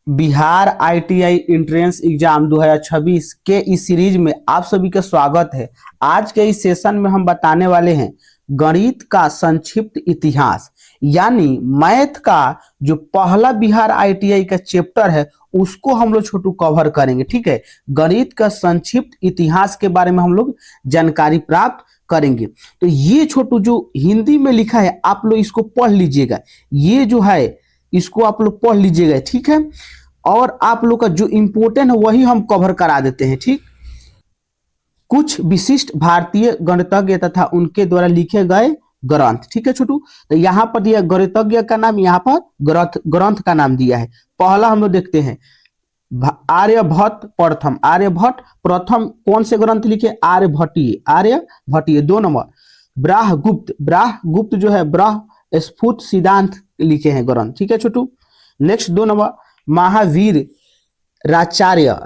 Bihar ITI entrance exam 2026 के इस series में आप सभी का स्वागत है। आज के इस सेशन में हम बताने वाले हैं गणित का संक्षिप्त इतिहास, यानी मैथ का जो पहला बिहार आईटीआई का चैप्टर है उसको हम लोग छोटू कवर करेंगे। ठीक है, गणित का संक्षिप्त इतिहास के बारे में हम लोग जानकारी प्राप्त करेंगे। तो ये छोटू जो हिंदी में लिखा है आप लोग इसको पढ़ लीजिएगा, ये जो है इसको आप लोग पढ़ लीजिएगा। ठीक है, और आप लोग का जो इंपोर्टेंट है वही हम कवर करा देते हैं। ठीक, कुछ विशिष्ट भारतीय गणितज्ञ तथा उनके द्वारा लिखे गए ग्रंथ। ठीक है छोटू, तो यहाँ पर दिया गणितज्ञ का नाम, यहाँ पर ग्रंथ का नाम दिया है। पहला हम लोग देखते हैं आर्यभट्ट प्रथम। आर्यभट्ट प्रथम कौन से ग्रंथ लिखे? आर्यभट्टीय। 2 नंबर ब्राह्मगुप्त। ब्राह्मगुप्त जो है ब्रह्म स्फुट सिद्धांत लिखे हैं ग्रंथ। ठीक है छोटू। नेक्स्ट 2 नंबर महावीर राचार्य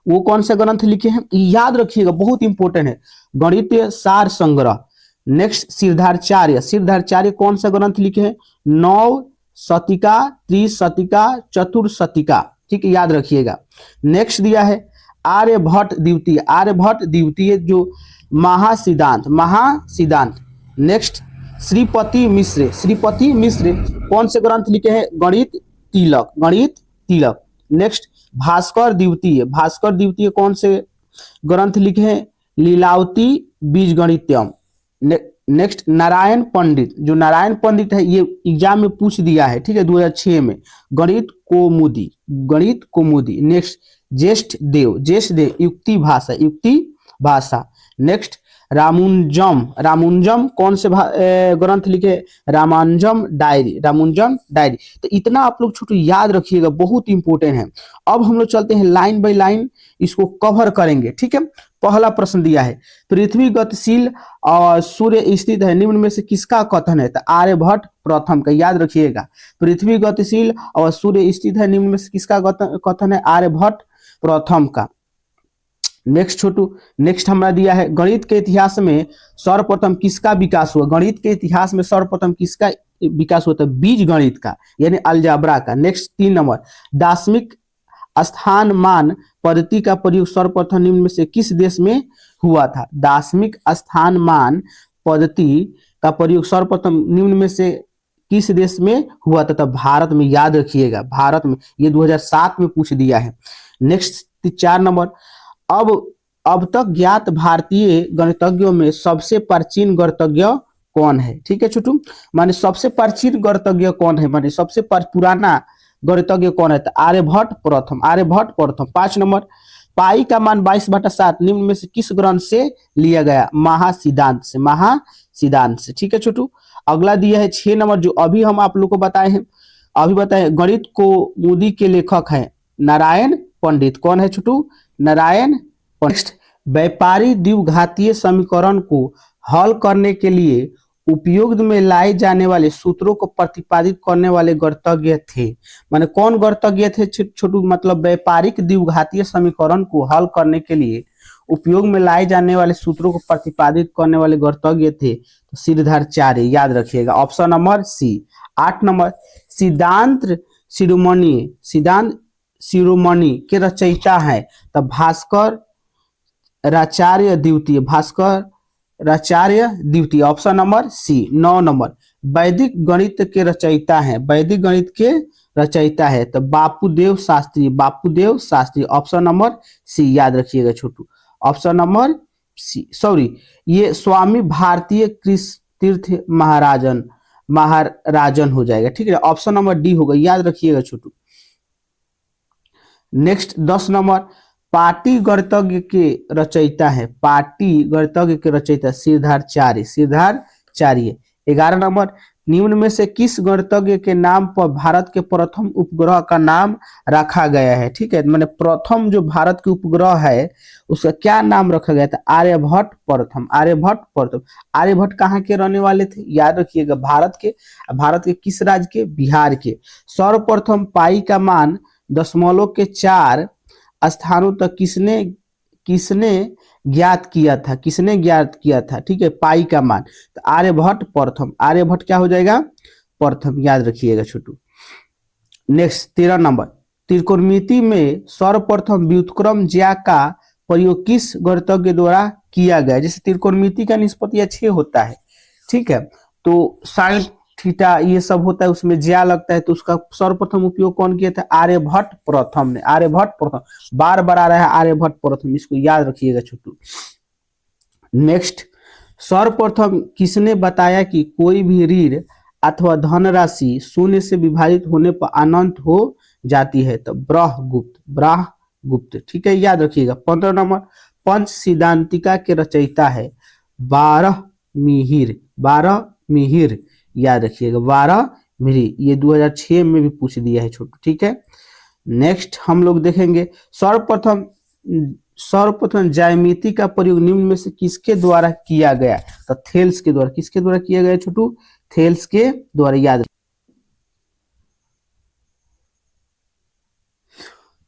वो कौन से ग्रंथ लिखे हैं? याद रखिएगा, बहुत इंपॉर्टेंट है, गणितीय सार संग्रह। नेक्स्ट सिद्धार्चार्य कौन सा ग्रंथ लिखे हैं? नौ शतिका, त्रिशतिका, चतुर्शतिका। ठीक है, याद रखिएगा। नेक्स्ट दिया है आर्यभट्ट द्वितीय जो महासिद्धांत। नेक्स्ट श्रीपति मिश्र कौन से ग्रंथ लिखे हैं? गणित तिलक। नेक्स्ट भास्कर द्वितीय कौन से ग्रंथ लिखे हैं? लीलावती बीजगणितम। नेक्स्ट नारायण पंडित है, ये एग्जाम में पूछ दिया है। ठीक है, 2006 में गणित कौमुदी। नेक्स्ट ज्येष्ठ देव युक्ति भाषा। नेक्स्ट रामानुजम कौन से ग्रंथ लिखे? रामानुजम डायरी। तो इतना आप लोग छोटू याद रखिएगा, बहुत इंपॉर्टेंट है। अब हम लोग चलते हैं लाइन बाय लाइन, इसको कवर करेंगे। ठीक है, पहला प्रश्न दिया है पृथ्वी गतिशील और सूर्य स्थित है, निम्न में से किसका कथन है? तो आर्यभट्ट प्रथम का, याद रखिएगा। पृथ्वी गतिशील और सूर्य स्थित है, निम्न में से किसका कथन है? आर्यभट्ट प्रथम का। नेक्स्ट छोटू, नेक्स्ट हमारा दिया है गणित के इतिहास में सर्वप्रथम किसका विकास हुआ? गणित के इतिहास में सर्वप्रथम किसका विकास हुआ था? बीज गणित का, यानी अलजाब्रा का। नेक्स्ट 3 नंबर दार्शनिक स्थानमान पद्धति का प्रयोग सर्वप्रथम निम्न में से किस देश में हुआ था? दार्शनिक स्थानमान पद्धति का प्रयोग सर्वप्रथम निम्न में से किस देश में हुआ था? तो भारत में, याद रखिएगा, भारत में। ये 2007 में पूछ दिया है। नेक्स्ट 4 नंबर अब तक ज्ञात भारतीय गणितज्ञों में सबसे प्राचीन गणितज्ञ कौन है? ठीक है छोटू, माने सबसे प्राचीन गणितज्ञ कौन है, माने सबसे पुराना गणितज्ञ कौन है? तो आर्यभट्ट प्रथम। 5 नंबर पाई का मान 22/7 निम्न में से किस ग्रंथ से लिया गया? महासिद्धांत से। ठीक है छोटू। अगला दिया है 6 नंबर, जो अभी हम आप लोग को बताए गणित कौमुदी के लेखक है नारायण पंडित। कौन है छोटू? नारायण पंडित। नेक्स्ट व्यापारी द्विघातीय समीकरण को हल करने के लिए उपयोग में लाए जाने वाले सूत्रों को प्रतिपादित करने वाले गणितज्ञ थे। माने कौन गणितज्ञ थे छोटू? मतलब व्यापारिक द्विघातीय समीकरण को हल करने के लिए उपयोग में लाए जाने वाले सूत्रों को प्रतिपादित करने वाले गणितज्ञ थे तो सिद्धार्चार्य, याद रखिएगा। Option number C. 8 नंबर सिद्धांत शिरोमणि के रचयिता है तो भास्कर राचार्य द्वितीय। Option number C. 9 नंबर वैदिक गणित के रचयिता है तो Bapudev Shastri. Option number C, याद रखिएगा छोटू। ऑप्शन नंबर सी, सॉरी, ये स्वामी भारतीय कृष्ण तीर्थ महाराजन हो जाएगा। ठीक है, ऑप्शन नंबर डी होगा, याद रखिएगा छोटू। नेक्स्ट 10 नंबर पाटी गणितज्ञ के रचयिता सिद्धार्चार्य। 11 नंबर निम्न में से किस गणितज्ञ के नाम पर भारत के प्रथम उपग्रह का नाम रखा गया है? ठीक है, मैंने प्रथम जो भारत के उपग्रह है उसका क्या नाम रखा गया था? आर्यभट्ट प्रथम। आर्यभट्ट कहाँ के रहने वाले थे? याद रखिएगा, भारत के किस राज्य के? बिहार के। सर्वप्रथम पाई का मान 0.4 स्थानों तक किसने ज्ञात किया था? ठीक है, पाई का मान तो आर्यभट्ट प्रथम। आर्यभट्ट क्या हो जाएगा? प्रथम, याद रखिएगा छोटू। नेक्स्ट 13 नंबर, त्रिकोणमिति में सर्वप्रथम व्युत्क्रम ज्या का प्रयोग किस गणितज्ञ द्वारा किया गया? जैसे त्रिकोणमिति का निष्पत्ति 6 होता है, ठीक है, तो साइन थीटा ये सब होता है, उसमें ज्या लगता है, तो उसका सर्वप्रथम उपयोग कौन किया था? आर्यभट्ट प्रथम ने। आर्यभट्ट प्रथम, बार बार आ रहा है आर्यभट्ट प्रथम, इसको याद रखिएगा छोटू। नेक्स्ट, सर्वप्रथम किसने बताया कि कोई भी ऋण अथवा धनराशि शून्य से विभाजित होने पर अनंत हो जाती है? तो ब्रह्मगुप्त, ब्रह्मगुप्त, ठीक है, याद रखिएगा। 15 नंबर, पंच सिद्धांतिका के रचयिता है बारहमिहिर, बारहमिहिर, याद रखिएगा, बारहमिहिर, ये 2006 में भी पूछ दिया है छोटू, ठीक है। नेक्स्ट हम लोग देखेंगे, सर्वप्रथम ज्यामिति का प्रयोग निम्न में से किसके द्वारा किया गया? तो थेल्स के द्वारा। किसके द्वारा किया गया छोटू? थेल्स के द्वारा, याद।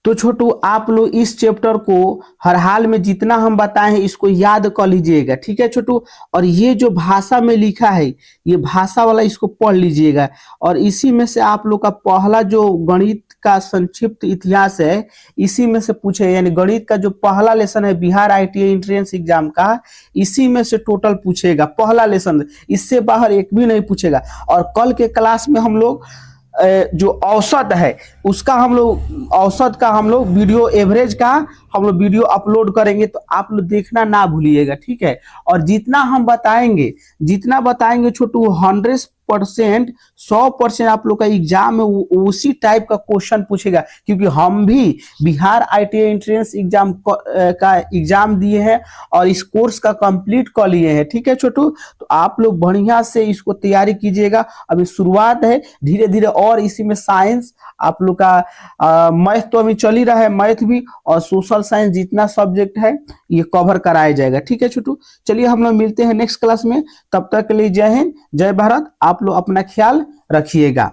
तो छोटू आप लोग इस चैप्टर को हर हाल में जितना हम बताए हैं इसको याद कर लीजिएगा, ठीक है छोटू। और ये जो भाषा में लिखा है ये भाषा वाला इसको पढ़ लीजिएगा। और इसी में से आप लोग का पहला जो गणित का संक्षिप्त इतिहास है इसी में से पूछे, यानी गणित का जो पहला लेसन है बिहार ITI एंट्रेंस एग्जाम का, इसी में से टोटल पूछेगा, पहला लेसन, इससे बाहर एक भी नहीं पूछेगा। और कल के क्लास में हम लोग जो औसत है उसका हम लोग, औसत का हम लोग वीडियो, एवरेज का हम लोग वीडियो अपलोड करेंगे, तो आप लोग देखना ना भूलिएगा, ठीक है। और जितना हम बताएंगे, जितना बताएंगे छोटू 100%, 100% आप लोग का एग्जाम में उसी टाइप का क्वेश्चन पूछेगा, क्योंकि हम भी बिहार ITI एंट्रेंस एग्जाम का एग्जाम दिए हैं और इस कोर्स का कंप्लीट कर लिए हैं, ठीक है छोटू। तो आप लोग बढ़िया से इसको तैयारी कीजिएगा, अभी शुरुआत है, धीरे धीरे। और इसी में साइंस आप लोग का मैथ तो अभी चल ही रहा है, मैथ भी, और सोशल साइंस जितना सब्जेक्ट है ये कवर कराया जाएगा, ठीक है छोटू। चलिए हम लोग मिलते हैं नेक्स्ट क्लास में, तब तक के लिए जय हिंद, जय भारत। आप लोग अपना ख्याल रखिएगा।